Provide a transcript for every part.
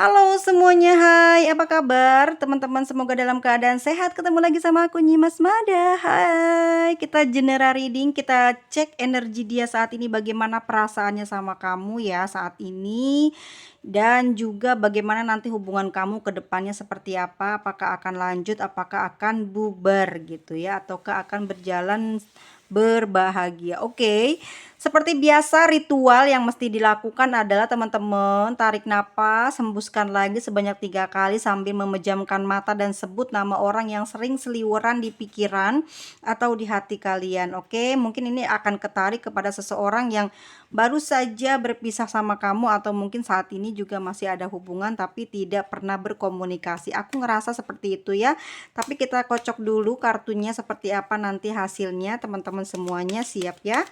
Halo semuanya, hai, apa kabar teman-teman? Semoga dalam keadaan sehat. Ketemu lagi sama aku Nyimas Mada. Hai, kita general reading, kita cek energi dia saat ini, bagaimana perasaannya sama kamu ya saat ini, dan juga bagaimana nanti hubungan kamu ke depannya seperti apa, apakah akan lanjut, apakah akan bubar gitu ya, ataukah akan berjalan berbahagia. Oke. Seperti biasa, ritual yang mesti dilakukan adalah teman-teman tarik napas, hembuskan lagi sebanyak 3 kali sambil memejamkan mata dan sebut nama orang yang sering seliweran di pikiran atau di hati kalian. Oke, mungkin ini akan ketarik kepada seseorang yang baru saja berpisah sama kamu, atau mungkin saat ini juga masih ada hubungan tapi tidak pernah berkomunikasi. Aku ngerasa seperti itu ya. Tapi kita kocok dulu kartunya seperti apa nanti hasilnya, teman-teman semuanya siap ya.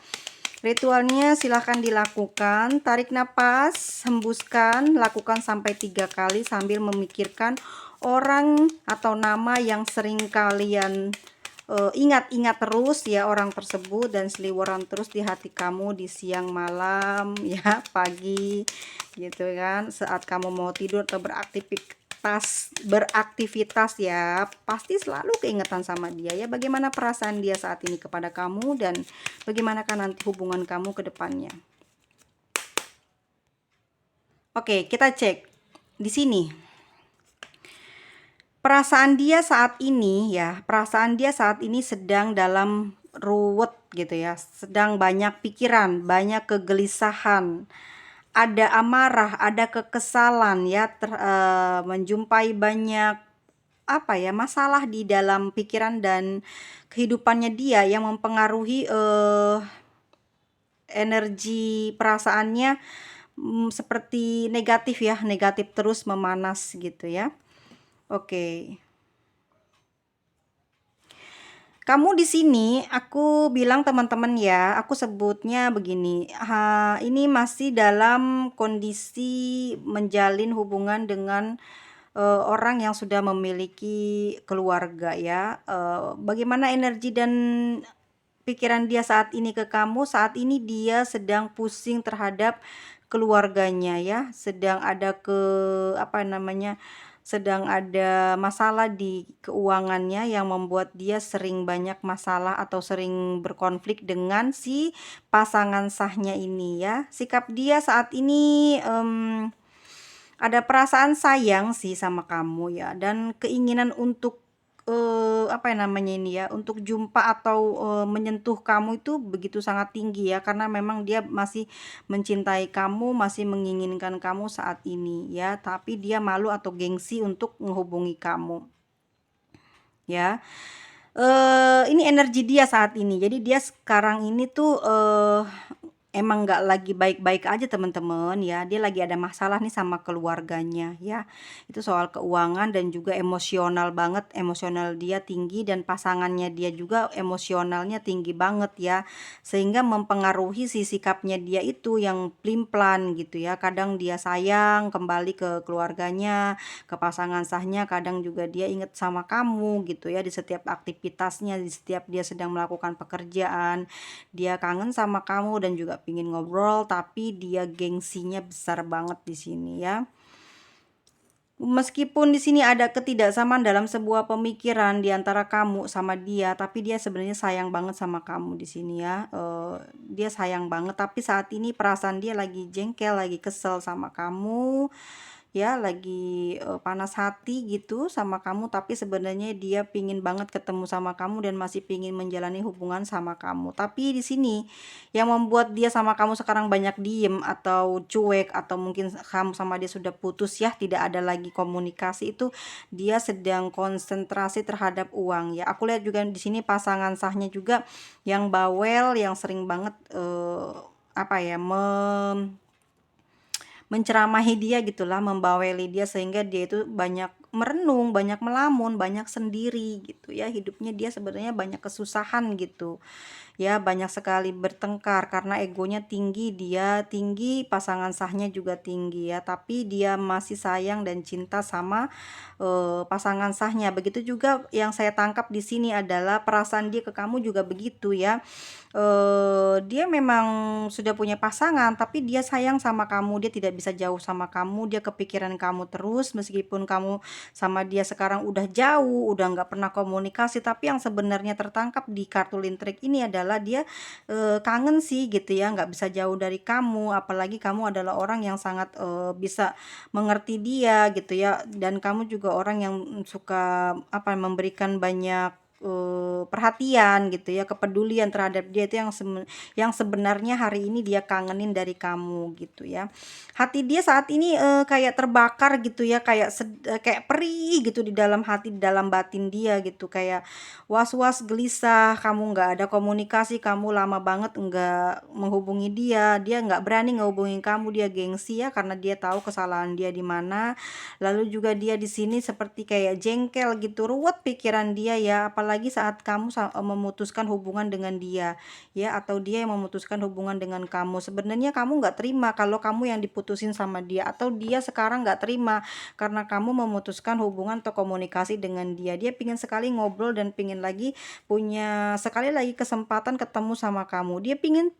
Ritualnya silahkan dilakukan, tarik napas, hembuskan, lakukan sampai 3 kali sambil memikirkan orang atau nama yang sering kalian ingat-ingat terus ya, orang tersebut, dan seliweran terus di hati kamu di siang malam ya, pagi gitu kan, saat kamu mau tidur atau beraktivitas ya, pasti selalu keingetan sama dia ya. Bagaimana perasaan dia saat ini kepada kamu, dan bagaimanakah nanti hubungan kamu ke depannya. Oke, kita cek di sini. Perasaan dia saat ini ya, perasaan dia saat ini sedang dalam ruwet gitu ya, sedang banyak pikiran, banyak kegelisahan, ada amarah, ada kekesalan ya, menjumpai banyak apa ya, masalah di dalam pikiran dan kehidupannya dia yang mempengaruhi energi perasaannya, seperti negatif ya, negatif terus memanas gitu ya. Oke. Kamu di sini, aku bilang teman-teman ya, aku sebutnya begini, ini masih dalam kondisi menjalin hubungan dengan orang yang sudah memiliki keluarga ya. Bagaimana energi dan pikiran dia saat ini ke kamu? Saat ini dia sedang pusing terhadap keluarganya ya, sedang ada sedang ada masalah di keuangannya yang membuat dia sering banyak masalah atau sering berkonflik dengan si pasangan sahnya ini ya. Sikap dia saat ini ada perasaan sayang sih sama kamu ya, dan keinginan untuk untuk jumpa atau menyentuh kamu itu begitu sangat tinggi ya, karena memang dia masih mencintai kamu, masih menginginkan kamu saat ini ya, tapi dia malu atau gengsi untuk menghubungi kamu ya. Ini energi dia saat ini. Jadi dia sekarang ini tuh emang nggak lagi baik-baik aja teman-teman ya. Dia lagi ada masalah nih sama keluarganya ya. Itu soal keuangan dan juga emosional banget. Emosional dia tinggi dan pasangannya dia juga emosionalnya tinggi banget ya. Sehingga mempengaruhi si sikapnya dia itu yang pelin-pelan gitu ya. Kadang dia sayang kembali ke keluarganya, ke pasangan sahnya, kadang juga dia inget sama kamu gitu ya, di setiap aktivitasnya, di setiap dia sedang melakukan pekerjaan, dia kangen sama kamu dan juga pingin ngobrol, tapi dia gengsinya besar banget di sini ya. Meskipun di sini ada ketidaksamaan dalam sebuah pemikiran di antara kamu sama dia, tapi dia sebenarnya sayang banget sama kamu di sini ya. Dia sayang banget, tapi saat ini perasaan dia lagi jengkel, lagi kesel sama kamu ya, lagi panas hati gitu sama kamu, tapi sebenarnya dia pingin banget ketemu sama kamu dan masih pingin menjalani hubungan sama kamu. Tapi di sini yang membuat dia sama kamu sekarang banyak diem atau cuek, atau mungkin kamu sama dia sudah putus ya, tidak ada lagi komunikasi, itu dia sedang konsentrasi terhadap uang ya. Aku lihat juga di sini pasangan sahnya juga yang bawel, yang sering banget menceramahi dia gitulah, membaweli dia, sehingga dia itu banyak merenung, banyak melamun, banyak sendiri gitu ya. Hidupnya dia sebenarnya banyak kesusahan gitu ya banyak sekali bertengkar karena egonya tinggi, dia tinggi, pasangan sahnya juga tinggi ya, tapi dia masih sayang dan cinta sama pasangan sahnya. Begitu juga yang saya tangkap di sini adalah perasaan dia ke kamu juga begitu ya. Dia memang sudah punya pasangan, tapi dia sayang sama kamu, dia tidak bisa jauh sama kamu, dia kepikiran kamu terus meskipun kamu sama dia sekarang udah jauh, udah nggak pernah komunikasi, tapi yang sebenarnya tertangkap di kartu lintrik ini adalah dia kangen sih gitu ya, nggak bisa jauh dari kamu, apalagi kamu adalah orang yang sangat bisa mengerti dia gitu ya, dan kamu juga orang yang suka apa memberikan banyak perhatian gitu ya, kepedulian terhadap dia, itu yang sebenarnya hari ini dia kangenin dari kamu gitu ya. Hati dia saat ini kayak terbakar gitu ya, kayak perih gitu di dalam hati, di dalam batin dia gitu, kayak was-was, gelisah, kamu nggak ada komunikasi, kamu lama banget nggak menghubungi dia, dia nggak berani ngehubungin kamu, dia gengsi ya karena dia tahu kesalahan dia di mana. Lalu juga dia di sini seperti kayak jengkel gitu, ruwet pikiran dia ya, apalagi saat kamu memutuskan hubungan dengan dia ya, atau dia yang memutuskan hubungan dengan kamu. Sebenarnya kamu nggak terima kalau kamu yang diputusin sama dia, atau dia sekarang nggak terima karena kamu memutuskan hubungan atau komunikasi dengan dia. Dia pingin sekali ngobrol dan pingin lagi punya sekali lagi kesempatan ketemu sama kamu. Dia pingin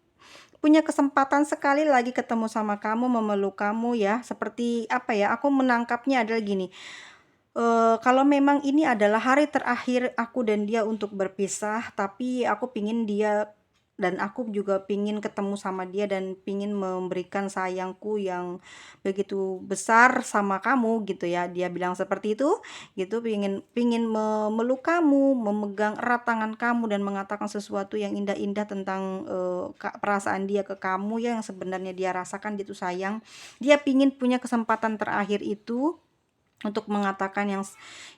punya kesempatan sekali lagi ketemu sama kamu, memeluk kamu ya. Seperti apa ya, aku menangkapnya adalah gini, kalau memang ini adalah hari terakhir aku dan dia untuk berpisah, tapi aku pingin dia dan aku juga pingin ketemu sama dia dan pingin memberikan sayangku yang begitu besar sama kamu gitu ya. Dia bilang seperti itu gitu, pingin pingin memeluk kamu, memegang erat tangan kamu dan mengatakan sesuatu yang indah-indah tentang perasaan dia ke kamu ya, yang sebenarnya dia rasakan dia tuh sayang. Dia pingin punya kesempatan terakhir itu untuk mengatakan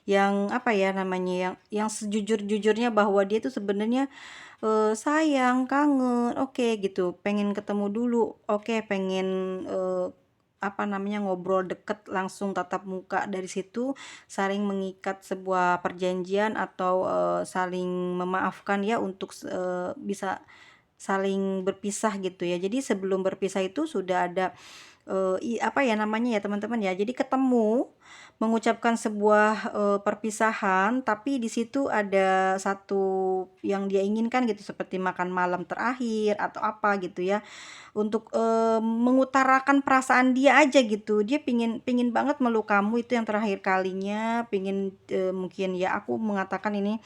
yang apa ya namanya, yang sejujur-jujurnya bahwa dia tuh sebenarnya sayang, kangen, oke gitu, pengen ketemu dulu, oke pengen apa namanya, ngobrol deket langsung tatap muka, dari situ saling mengikat sebuah perjanjian atau saling memaafkan ya untuk bisa saling berpisah gitu ya. Jadi sebelum berpisah itu sudah ada apa ya namanya ya teman-teman ya, jadi ketemu, mengucapkan sebuah perpisahan, tapi di situ ada satu yang dia inginkan gitu, seperti makan malam terakhir atau apa gitu ya, untuk mengutarakan perasaan dia aja gitu. Dia pingin pingin banget meluk kamu, itu yang terakhir kalinya, pingin mungkin ya aku mengatakan ini,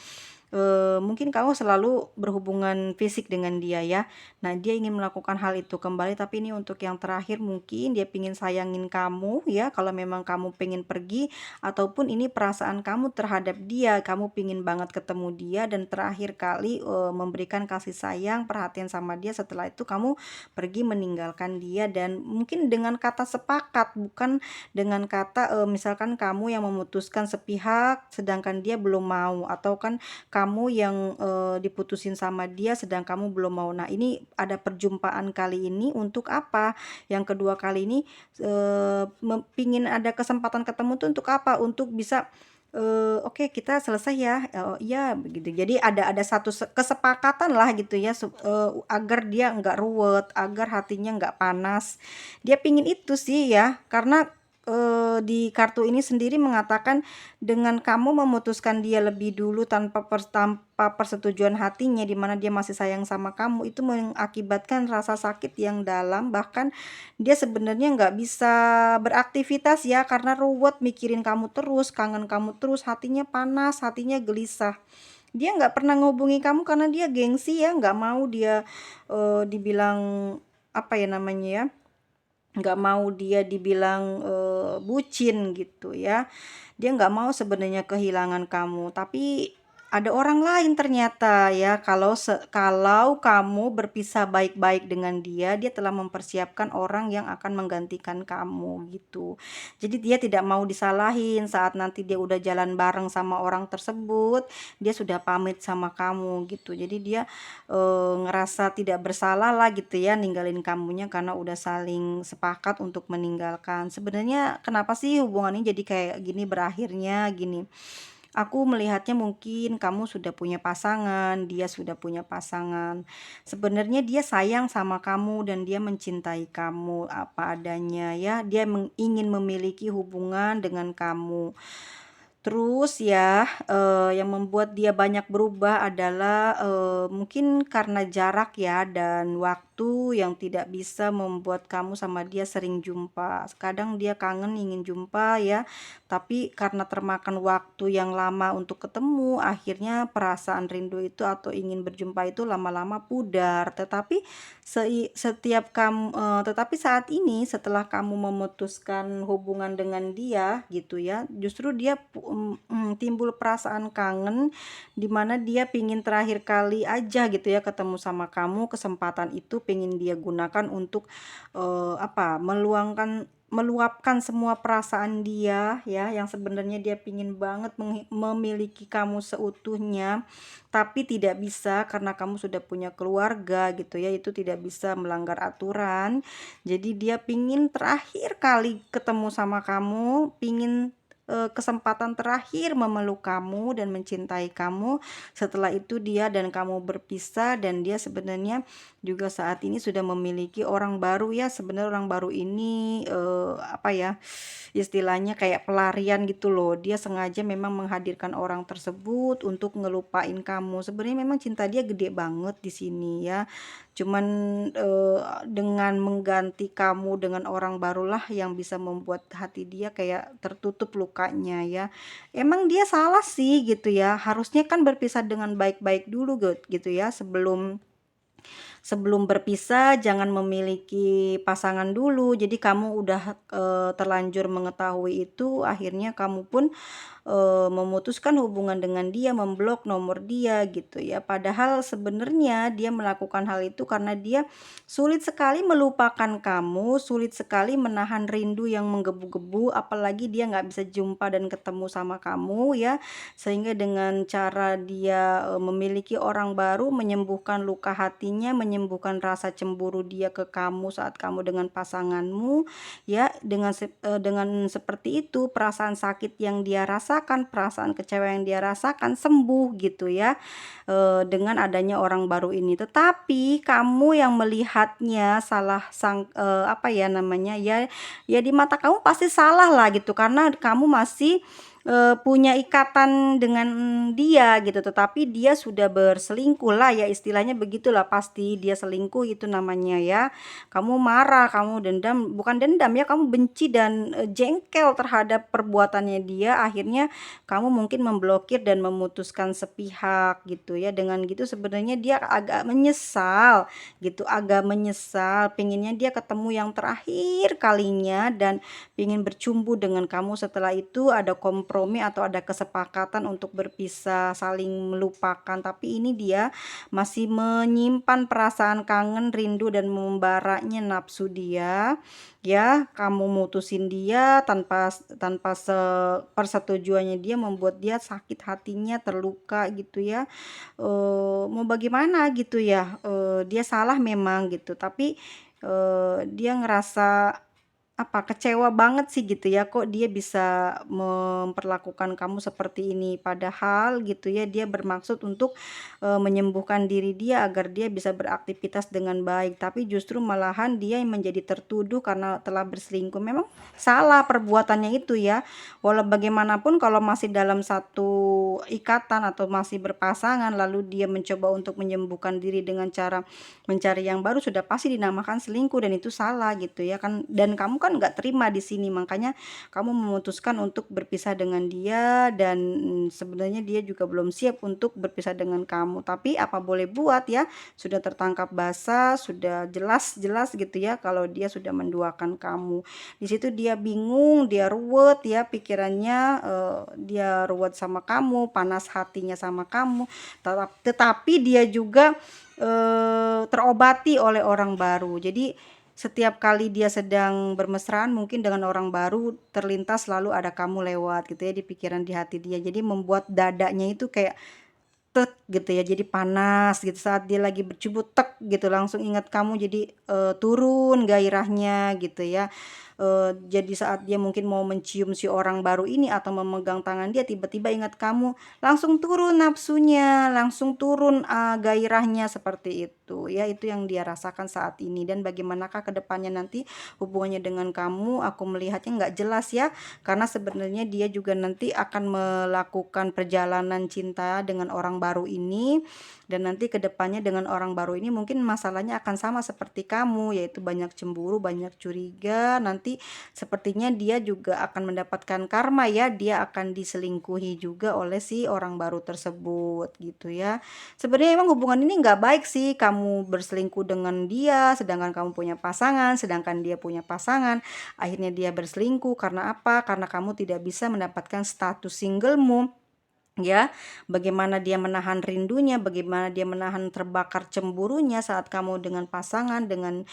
mungkin kamu selalu berhubungan fisik dengan dia ya. Nah, dia ingin melakukan hal itu kembali, tapi ini untuk yang terakhir, mungkin dia pingin sayangin kamu ya, kalau memang kamu pengen pergi, ataupun ini perasaan kamu terhadap dia, kamu pingin banget ketemu dia dan terakhir kali memberikan kasih sayang, perhatian sama dia, setelah itu kamu pergi meninggalkan dia, dan mungkin dengan kata sepakat, bukan dengan kata misalkan kamu yang memutuskan sepihak sedangkan dia belum mau, atau kan kamu yang diputusin sama dia sedang kamu belum mau. Nah, ini ada perjumpaan kali ini untuk apa? Yang kedua kali ini pingin ada kesempatan ketemu tuh untuk apa? Untuk bisa oke kita selesai ya, iya begitu. Jadi ada satu kesepakatan lah gitu ya, agar dia nggak ruwet, agar hatinya nggak panas. Dia pingin itu sih ya, karena di kartu ini sendiri mengatakan dengan kamu memutuskan dia lebih dulu tanpa persetujuan hatinya, di mana dia masih sayang sama kamu, itu mengakibatkan rasa sakit yang dalam, bahkan dia sebenarnya nggak bisa beraktivitas ya, karena ruwet mikirin kamu terus, kangen kamu terus, hatinya panas, hatinya gelisah. Dia nggak pernah ngehubungi kamu karena dia gengsi ya, nggak mau dia dibilang apa ya namanya ya, nggak mau dia dibilang bucin gitu ya. Dia nggak mau sebenarnya kehilangan kamu, tapi ada orang lain ternyata ya, kalau kamu berpisah baik-baik dengan dia, dia telah mempersiapkan orang yang akan menggantikan kamu gitu. Jadi dia tidak mau disalahin saat nanti dia udah jalan bareng sama orang tersebut, dia sudah pamit sama kamu gitu. Jadi dia ngerasa tidak bersalah lah gitu ya ninggalin kamunya karena udah saling sepakat untuk meninggalkan. Sebenarnya kenapa sih hubungan ini jadi kayak gini berakhirnya gini? Aku melihatnya mungkin kamu sudah punya pasangan, dia sudah punya pasangan. Sebenarnya dia sayang sama kamu dan dia mencintai kamu apa adanya ya. Dia ingin memiliki hubungan dengan kamu. Terus ya, yang membuat dia banyak berubah adalah, mungkin karena jarak ya dan waktu yang tidak bisa membuat kamu sama dia sering jumpa. Kadang dia kangen ingin jumpa ya, tapi karena termakan waktu yang lama untuk ketemu, akhirnya perasaan rindu itu atau ingin berjumpa itu lama-lama pudar. Tetapi saat ini setelah kamu memutuskan hubungan dengan dia gitu ya, justru dia timbul perasaan kangen di mana dia pingin terakhir kali aja gitu ya ketemu sama kamu, kesempatan itu pingin dia gunakan untuk, meluapkan semua perasaan dia ya, yang sebenarnya dia pingin banget memiliki kamu seutuhnya, tapi tidak bisa karena kamu sudah punya keluarga gitu ya, itu tidak bisa melanggar aturan. Jadi dia pingin terakhir kali ketemu sama kamu, pingin kesempatan terakhir memeluk kamu dan mencintai kamu. Setelah itu dia dan kamu berpisah dan dia sebenarnya juga saat ini sudah memiliki orang baru ya. Sebenarnya orang baru ini apa ya? Istilahnya kayak pelarian gitu loh. Dia sengaja memang menghadirkan orang tersebut untuk ngelupain kamu. Sebenarnya memang cinta dia gede banget di sini ya. Cuman dengan mengganti kamu dengan orang barulah yang bisa membuat hati dia kayak tertutup lukanya ya. Emang dia salah sih gitu ya. Harusnya kan berpisah dengan baik-baik dulu gitu ya, sebelum sebelum berpisah jangan memiliki pasangan dulu. Jadi kamu udah terlanjur mengetahui itu, akhirnya kamu pun memutuskan hubungan dengan dia, memblok nomor dia gitu ya. Padahal sebenarnya dia melakukan hal itu karena dia sulit sekali melupakan kamu, sulit sekali menahan rindu yang menggebu-gebu, apalagi dia nggak bisa jumpa dan ketemu sama kamu ya. Sehingga dengan cara dia memiliki orang baru, menyembuhkan luka hatinya, menyembuhkan rasa cemburu dia ke kamu saat kamu dengan pasanganmu ya. Dengan seperti itu perasaan sakit yang dia rasakan, perasaan kecewa yang dia rasakan sembuh gitu ya, dengan adanya orang baru ini. Tetapi kamu yang melihatnya salah apa ya namanya ya, ya di mata kamu pasti salah lah gitu karena kamu masih punya ikatan dengan dia gitu, tetapi dia sudah berselingkuh lah ya, istilahnya begitulah, pasti dia selingkuh itu namanya ya. Kamu marah, kamu dendam, bukan dendam ya, kamu benci dan jengkel terhadap perbuatannya dia, akhirnya kamu mungkin memblokir dan memutuskan sepihak gitu ya. Dengan gitu sebenarnya dia agak menyesal gitu, agak menyesal, pinginnya dia ketemu yang terakhir kalinya dan pingin bercumbu dengan kamu. Setelah itu ada kompromi atau ada kesepakatan untuk berpisah, saling melupakan, tapi ini dia masih menyimpan perasaan kangen, rindu dan membaraknya nafsu dia ya. Kamu mutusin dia tanpa tanpa persetujuannya dia, membuat dia sakit hatinya, terluka gitu ya. Mau bagaimana gitu ya, dia salah memang gitu, tapi dia ngerasa kecewa banget sih gitu ya, kok dia bisa memperlakukan kamu seperti ini. Padahal gitu ya, dia bermaksud untuk, menyembuhkan diri dia agar dia bisa beraktivitas dengan baik, tapi justru malahan dia yang menjadi tertuduh karena telah berselingkuh. Memang salah perbuatannya itu ya, walau bagaimanapun kalau masih dalam satu ikatan atau masih berpasangan, lalu dia mencoba untuk menyembuhkan diri dengan cara mencari yang baru, sudah pasti dinamakan selingkuh dan itu salah gitu ya kan. Dan kamu kan nggak terima di sini, makanya kamu memutuskan untuk berpisah dengan dia dan sebenarnya dia juga belum siap untuk berpisah dengan kamu. Tapi apa boleh buat ya, sudah tertangkap basah, sudah jelas-jelas gitu ya kalau dia sudah menduakan kamu. Di situ dia bingung, dia ruwet ya pikirannya, dia ruwet sama kamu, panas hatinya sama kamu. Tetapi dia juga terobati oleh orang baru. Jadi setiap kali dia sedang bermesraan mungkin dengan orang baru, terlintas selalu ada kamu lewat gitu ya di pikiran, di hati dia. Jadi membuat dadanya itu kayak tek gitu ya, jadi panas gitu saat dia lagi bercubut, tek gitu langsung ingat kamu, jadi turun gairahnya gitu ya. Jadi saat dia mungkin mau mencium si orang baru ini atau memegang tangan dia, tiba-tiba ingat kamu, langsung turun nafsunya, langsung turun gairahnya seperti itu ya. Itu yang dia rasakan saat ini. Dan bagaimanakah ke depannya nanti hubungannya dengan kamu, aku melihatnya nggak jelas ya, karena sebenarnya dia juga nanti akan melakukan perjalanan cinta dengan orang baru ini. Dan nanti kedepannya dengan orang baru ini mungkin masalahnya akan sama seperti kamu, yaitu banyak cemburu, banyak curiga. Nanti sepertinya dia juga akan mendapatkan karma ya, dia akan diselingkuhi juga oleh si orang baru tersebut gitu ya. Sebenarnya emang hubungan ini nggak baik sih, kamu berselingkuh dengan dia sedangkan kamu punya pasangan, sedangkan dia punya pasangan. Akhirnya dia berselingkuh karena apa? Karena kamu tidak bisa mendapatkan status singlemu ya. Bagaimana dia menahan rindunya, bagaimana dia menahan terbakar cemburunya saat kamu dengan pasangan, dengan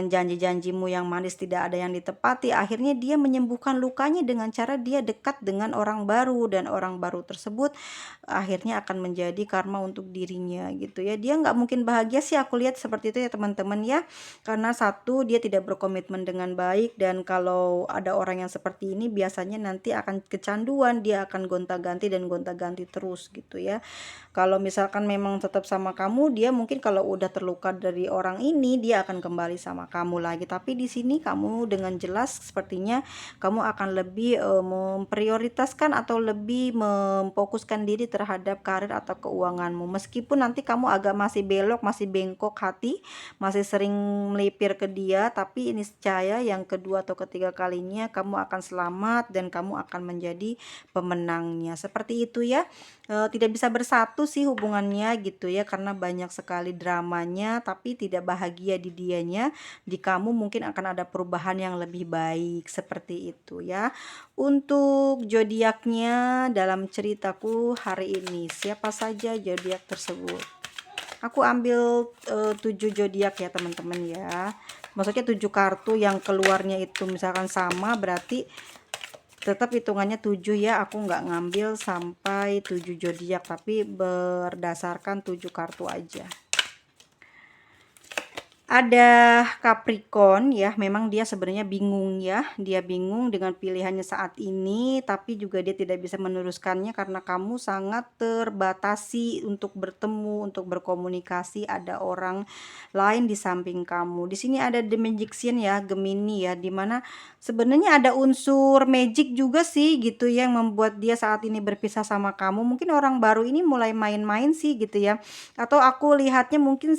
janji-janjimu yang manis tidak ada yang ditepati. Akhirnya dia menyembuhkan lukanya dengan cara dia dekat dengan orang baru, dan orang baru tersebut akhirnya akan menjadi karma untuk dirinya gitu ya. Dia nggak mungkin bahagia sih, aku lihat seperti itu ya teman-teman ya, karena satu, dia tidak berkomitmen dengan baik. Dan kalau ada orang yang seperti ini biasanya nanti akan kecanduan, dia akan gonta-ganti dan gonta-ganti terus gitu ya. Kalau misalkan memang tetap sama kamu, dia mungkin kalau udah terluka dari orang ini, dia akan kembali sama kamu lagi. Tapi di sini kamu dengan jelas sepertinya kamu akan lebih memprioritaskan atau lebih memfokuskan diri terhadap karir atau keuanganmu. Meskipun nanti kamu agak masih belok, masih bengkok hati, masih sering melipir ke dia, tapi ini niscaya yang kedua atau ketiga kalinya kamu akan selamat dan kamu akan menjadi pemenangnya. Seperti itu ya. Tidak bisa bersatu sih hubungannya gitu ya, karena banyak sekali dramanya, tapi tidak bahagia di dianya. Di kamu mungkin akan ada perubahan yang lebih baik, seperti itu ya. Untuk zodiaknya dalam ceritaku hari ini, siapa saja zodiak tersebut? Aku ambil 7 zodiak ya teman-teman ya. Maksudnya 7 kartu yang keluarnya itu misalkan sama, berarti tetap hitungannya 7 ya. Aku nggak ngambil sampai 7 zodiak, tapi berdasarkan 7 kartu aja. Ada Capricorn ya, memang dia sebenarnya bingung ya, dia bingung dengan pilihannya saat ini, tapi juga dia tidak bisa meneruskannya karena kamu sangat terbatasi untuk bertemu, untuk berkomunikasi. Ada orang lain di samping kamu. Di sini ada The Magician ya, Gemini ya, dimana sebenarnya ada unsur magic juga sih gitu ya, yang membuat dia saat ini berpisah sama kamu. Mungkin orang baru ini mulai main-main sih gitu ya, atau aku lihatnya mungkin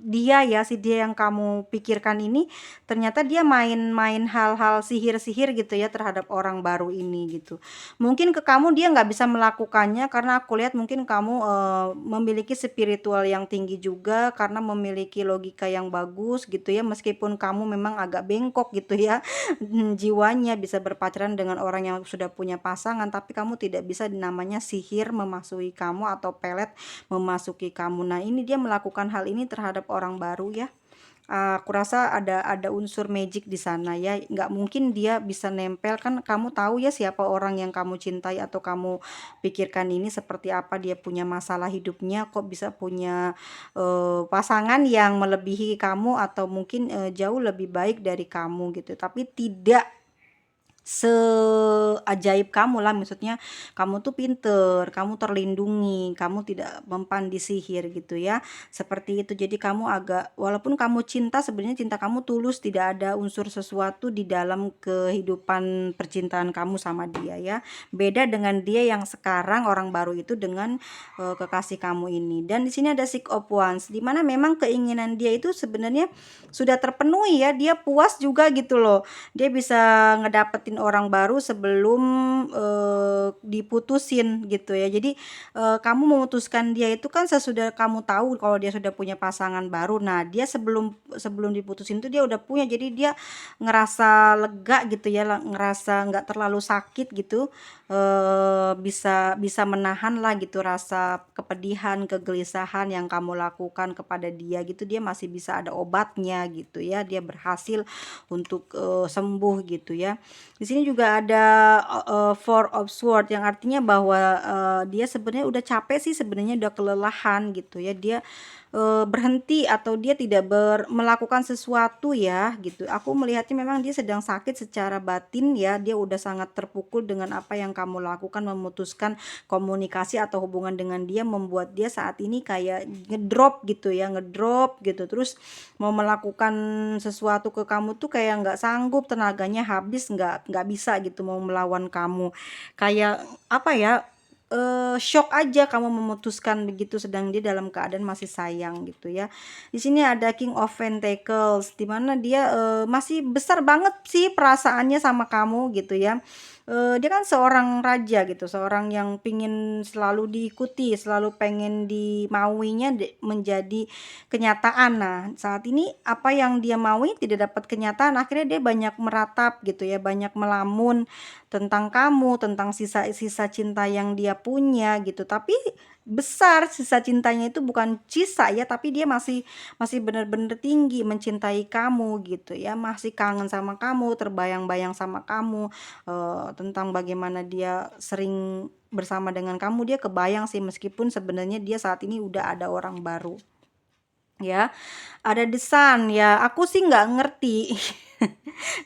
dia ya, si dia yang kamu pikirkan ini ternyata dia main-main hal-hal sihir-sihir gitu ya terhadap orang baru ini gitu. Mungkin ke kamu dia nggak bisa melakukannya karena aku lihat mungkin kamu memiliki spiritual yang tinggi juga, karena memiliki logika yang bagus gitu ya, meskipun kamu memang agak bengkok gitu ya jiwanya, bisa berpacaran dengan orang yang sudah punya pasangan, tapi kamu tidak bisa namanya sihir memasuki kamu atau pelet memasuki kamu. Nah ini dia melakukan hal ini terhadap orang baru ya. Aku rasa ada unsur magic di sana ya, nggak mungkin dia bisa nempel, kan kamu tahu ya siapa orang yang kamu cintai atau kamu pikirkan ini seperti apa, dia punya masalah hidupnya, kok bisa punya pasangan yang melebihi kamu atau mungkin jauh lebih baik dari kamu gitu, tapi tidak seajaib kamu lah. Maksudnya kamu tuh pinter, kamu terlindungi, kamu tidak mempan di sihir gitu ya, seperti itu. Jadi kamu agak, walaupun kamu cinta, sebenarnya cinta kamu tulus, tidak ada unsur sesuatu di dalam kehidupan percintaan kamu sama dia ya. Beda dengan dia yang sekarang orang baru itu dengan kekasih kamu ini. Dan di sini ada Six of Wands, dimana memang keinginan dia itu sebenarnya sudah terpenuhi ya, dia puas juga gitu loh, dia bisa ngedapetin orang baru sebelum diputusin gitu ya. Jadi kamu memutuskan dia itu kan sesudah kamu tahu kalau dia sudah punya pasangan baru. Nah dia sebelum sebelum diputusin tuh dia udah punya, jadi dia ngerasa lega gitu ya, ngerasa nggak terlalu sakit gitu, bisa bisa menahan lah gitu rasa kepedihan, kegelisahan yang kamu lakukan kepada dia gitu. Dia masih bisa ada obatnya gitu ya, dia berhasil untuk sembuh gitu ya. Di sini juga ada Four of Swords, yang artinya bahwa dia sebenarnya udah capek sih, sebenarnya udah kelelahan gitu ya. Dia berhenti atau dia tidak melakukan sesuatu ya gitu. Aku melihatnya memang dia sedang sakit secara batin ya, dia udah sangat terpukul dengan apa yang kamu lakukan, memutuskan komunikasi atau hubungan dengan dia, membuat dia saat ini kayak ngedrop gitu ya, ngedrop gitu. Terus mau melakukan sesuatu ke kamu tuh kayak nggak sanggup, tenaganya habis, nggak bisa gitu mau melawan kamu. Kayak apa ya, syok aja kamu memutuskan begitu, sedang dia dalam keadaan masih sayang gitu ya. Di sini ada King of Pentacles, di mana dia masih besar banget sih perasaannya sama kamu gitu ya. Dia kan seorang raja gitu, seorang yang pingin selalu diikuti, selalu pengen dimauinya menjadi kenyataan. Nah, saat ini apa yang dia maui tidak dapat kenyataan, akhirnya dia banyak meratap gitu ya, banyak melamun tentang kamu, tentang sisa-sisa cinta yang dia punya gitu. Tapi besar sisa cintanya itu, bukan sisa ya, tapi dia masih masih benar-benar tinggi mencintai kamu gitu ya, masih kangen sama kamu, terbayang-bayang sama kamu, tentang bagaimana dia sering bersama dengan kamu. Dia kebayang sih, meskipun sebenarnya dia saat ini udah ada orang baru ya. Ada desan ya, aku sih nggak ngerti.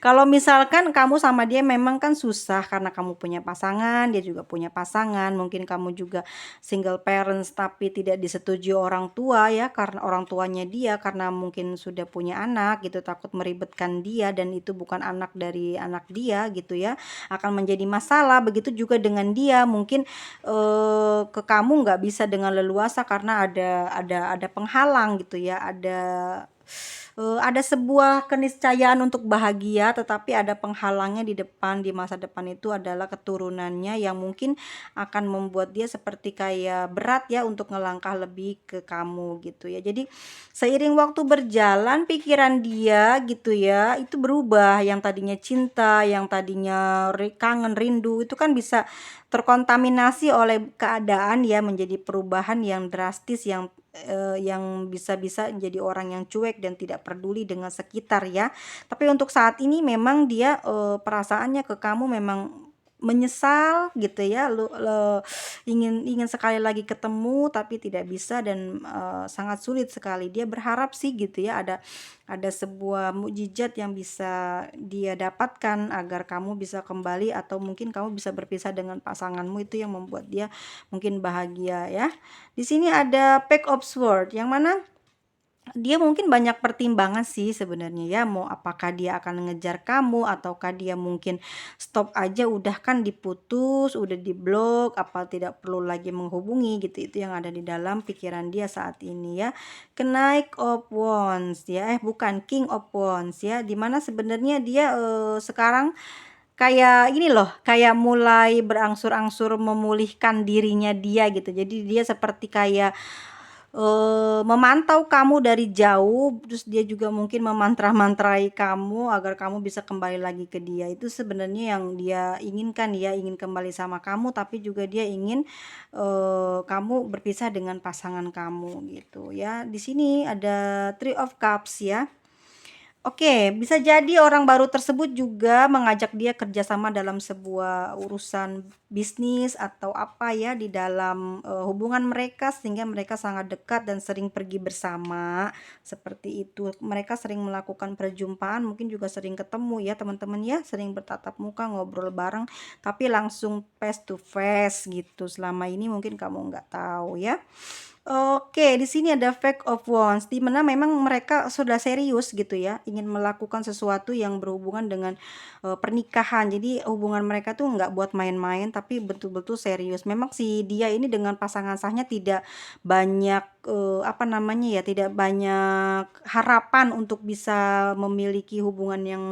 Kalau misalkan kamu sama dia memang kan susah karena kamu punya pasangan, dia juga punya pasangan, mungkin kamu juga single parents tapi tidak disetujui orang tua ya, karena orang tuanya dia, karena mungkin sudah punya anak gitu, takut meribetkan dia dan itu bukan anak dari anak dia gitu ya, akan menjadi masalah. Begitu juga dengan dia, mungkin ke kamu nggak bisa dengan leluasa karena ada penghalang gitu ya, ada sebuah keniscayaan untuk bahagia, tetapi ada penghalangnya di depan, di masa depan itu adalah keturunannya yang mungkin akan membuat dia seperti kayak berat ya untuk ngelangkah lebih ke kamu gitu ya. Jadi seiring waktu berjalan, pikiran dia gitu ya itu berubah, yang tadinya cinta, yang tadinya kangen, rindu, itu kan bisa terkontaminasi oleh keadaan ya, menjadi perubahan yang drastis, yang bisa-bisa menjadi orang yang cuek dan tidak peduli dengan sekitar ya. Tapi untuk saat ini memang dia perasaannya ke kamu memang menyesal gitu ya, ingin sekali lagi ketemu tapi tidak bisa, dan sangat sulit sekali. Dia berharap sih gitu ya, ada sebuah mukjizat yang bisa dia dapatkan agar kamu bisa kembali, atau mungkin kamu bisa berpisah dengan pasanganmu, itu yang membuat dia mungkin bahagia ya. Di sini ada Page of Swords, yang mana dia mungkin banyak pertimbangan sih sebenarnya ya, mau apakah dia akan ngejar kamu ataukah dia mungkin stop aja, udah kan diputus, udah diblok, apa tidak perlu lagi menghubungi gitu. Itu yang ada di dalam pikiran dia saat ini ya. Knight of Wands ya, bukan, King of Wands ya, dimana sebenarnya dia sekarang kayak ini loh, kayak mulai berangsur-angsur memulihkan dirinya dia gitu. Jadi dia seperti kayak memantau kamu dari jauh, terus dia juga mungkin memantra-mantrai kamu agar kamu bisa kembali lagi ke dia. Itu sebenarnya yang dia inginkan ya, ingin kembali sama kamu, tapi juga dia ingin kamu berpisah dengan pasangan kamu gitu ya. Di sini ada Three of Cups ya. Oke, bisa jadi orang baru tersebut juga mengajak dia kerjasama dalam sebuah urusan bisnis atau apa ya di dalam hubungan mereka, sehingga mereka sangat dekat dan sering pergi bersama seperti itu. Mereka sering melakukan perjumpaan, mungkin juga sering ketemu ya teman-teman ya, sering bertatap muka, ngobrol bareng, tapi langsung face to face gitu. Selama ini mungkin kamu nggak tahu ya. Oke, di sini ada Fake of Wands, di mana memang mereka sudah serius gitu ya, ingin melakukan sesuatu yang berhubungan dengan pernikahan. Jadi hubungan mereka tuh nggak buat main-main, tapi betul-betul serius. Memang si dia ini dengan pasangan sahnya tidak banyak apa namanya ya, tidak banyak harapan untuk bisa memiliki hubungan yang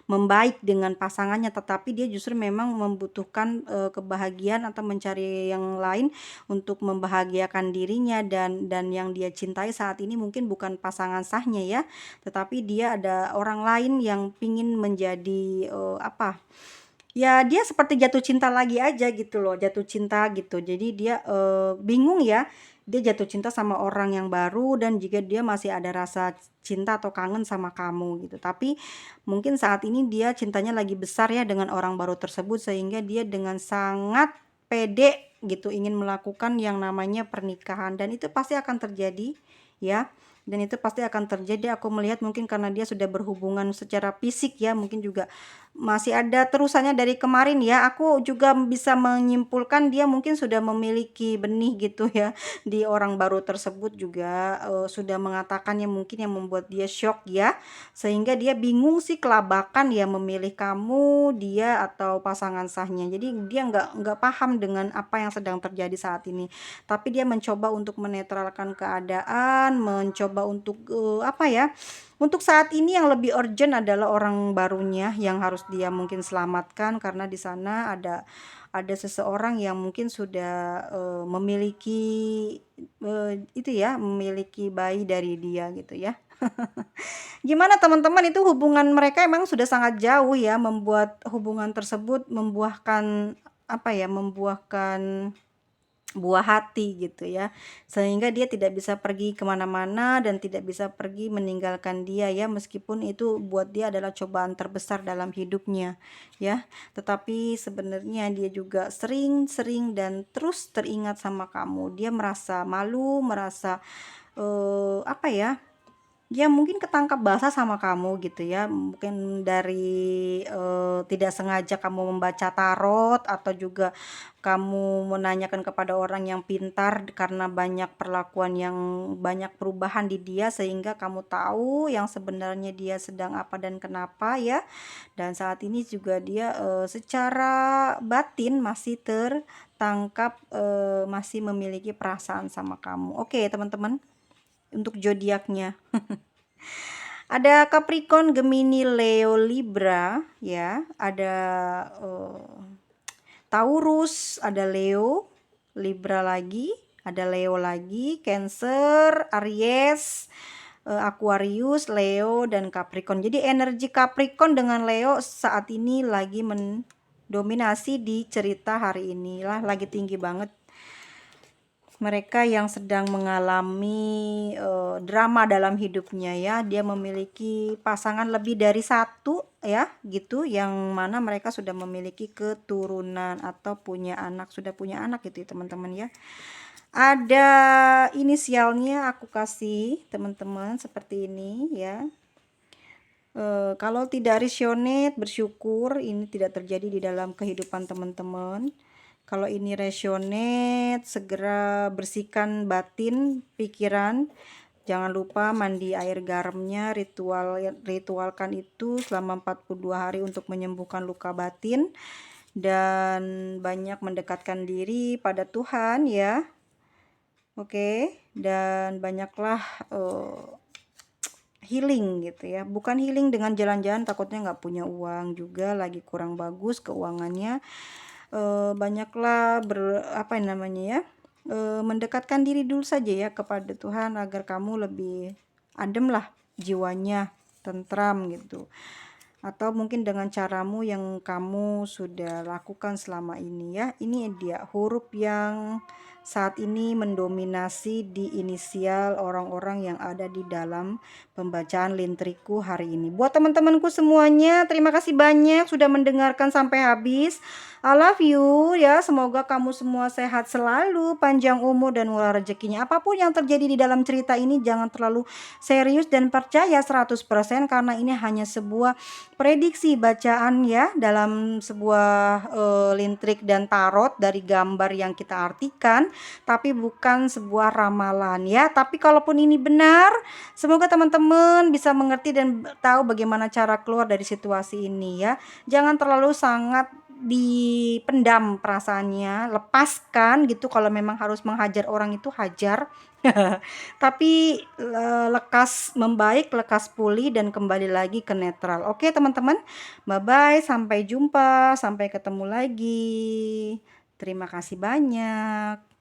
membaik dengan pasangannya, tetapi dia justru memang membutuhkan kebahagiaan atau mencari yang lain untuk membahagiakan dirinya, dan yang dia cintai saat ini mungkin bukan pasangan sahnya ya, tetapi dia ada orang lain yang pingin menjadi apa ya, dia seperti jatuh cinta lagi aja gitu loh, jatuh cinta gitu. Jadi dia bingung ya, dia jatuh cinta sama orang yang baru, dan juga dia masih ada rasa cinta atau kangen sama kamu gitu. Tapi mungkin saat ini dia cintanya lagi besar ya dengan orang baru tersebut, sehingga dia dengan sangat pede gitu ingin melakukan yang namanya pernikahan, dan itu pasti akan terjadi ya. Dan itu pasti akan terjadi, aku melihat mungkin karena dia sudah berhubungan secara fisik ya, mungkin juga masih ada terusannya dari kemarin ya. Aku juga bisa menyimpulkan dia mungkin sudah memiliki benih gitu ya di orang baru tersebut juga, sudah mengatakannya mungkin yang membuat dia shock ya, sehingga dia bingung sih kelabakan ya memilih kamu, dia atau pasangan sahnya. Jadi dia nggak paham dengan apa yang sedang terjadi saat ini. Tapi dia mencoba untuk menetralkan keadaan, mencoba untuk apa ya? Untuk saat ini yang lebih urgent adalah orang barunya yang harus dia mungkin selamatkan, karena di sana ada seseorang yang mungkin sudah memiliki itu ya, memiliki bayi dari dia gitu ya. Gimana teman-teman, itu hubungan mereka emang sudah sangat jauh ya, membuat hubungan tersebut membuahkan apa ya, membuahkan buah hati gitu ya, sehingga dia tidak bisa pergi kemana-mana dan tidak bisa pergi meninggalkan dia ya, meskipun itu buat dia adalah cobaan terbesar dalam hidupnya ya. Tetapi sebenarnya dia juga sering-sering dan terus teringat sama kamu. Dia merasa malu, merasa apa ya, dia mungkin ketangkap basah sama kamu gitu ya, mungkin dari tidak sengaja kamu membaca tarot, atau juga kamu menanyakan kepada orang yang pintar karena banyak perlakuan yang banyak perubahan di dia, sehingga kamu tahu yang sebenarnya dia sedang apa dan kenapa ya. Dan saat ini juga dia secara batin masih tertangkap, masih memiliki perasaan sama kamu. Oke teman-teman, untuk zodiaknya ada Capricorn, Gemini, Leo, Libra ya, ada Taurus, ada Leo, Libra lagi, ada Leo lagi, Cancer, Aries, Aquarius, Leo, dan Capricorn. Jadi energi Capricorn dengan Leo saat ini lagi mendominasi di cerita hari ini lah, lagi tinggi banget. Mereka yang sedang mengalami drama dalam hidupnya ya, dia memiliki pasangan lebih dari satu ya gitu, yang mana mereka sudah memiliki keturunan atau punya anak, sudah punya anak gitu ya teman-teman ya. Ada inisialnya aku kasih teman-teman seperti ini ya. Kalau tidak resonate, bersyukur ini tidak terjadi di dalam kehidupan teman-teman. Kalau ini resonate, segera bersihkan batin, pikiran. Jangan lupa mandi air garamnya, ritualkan itu selama 42 hari untuk menyembuhkan luka batin, dan banyak mendekatkan diri pada Tuhan ya. Oke, dan banyaklah healing gitu ya, bukan healing dengan jalan-jalan, takutnya nggak punya uang juga, lagi kurang bagus keuangannya. Banyaklah apa namanya ya, mendekatkan diri dulu saja ya kepada Tuhan, agar kamu lebih adem lah jiwanya, tentram gitu. Atau mungkin dengan caramu yang kamu sudah lakukan selama ini ya. Ini dia huruf yang saat ini mendominasi di inisial orang-orang yang ada di dalam pembacaan lintriku hari ini. Buat teman-temanku semuanya, terima kasih banyak sudah mendengarkan sampai habis. I love you ya, semoga kamu semua sehat selalu, panjang umur dan murah rezekinya. Apapun yang terjadi di dalam cerita ini jangan terlalu serius dan percaya 100%, karena ini hanya sebuah prediksi bacaan ya, dalam sebuah lintrik dan tarot dari gambar yang kita artikan, tapi bukan sebuah ramalan ya. Tapi kalaupun ini benar, semoga teman-teman bisa mengerti dan tahu bagaimana cara keluar dari situasi ini ya. Jangan terlalu sangat dipendam perasaannya, lepaskan gitu. Kalau memang harus menghajar orang itu hajar, tapi lekas membaik, lekas pulih, dan kembali lagi ke netral. Oke teman-teman, bye bye, sampai jumpa, sampai ketemu lagi. Terima kasih banyak.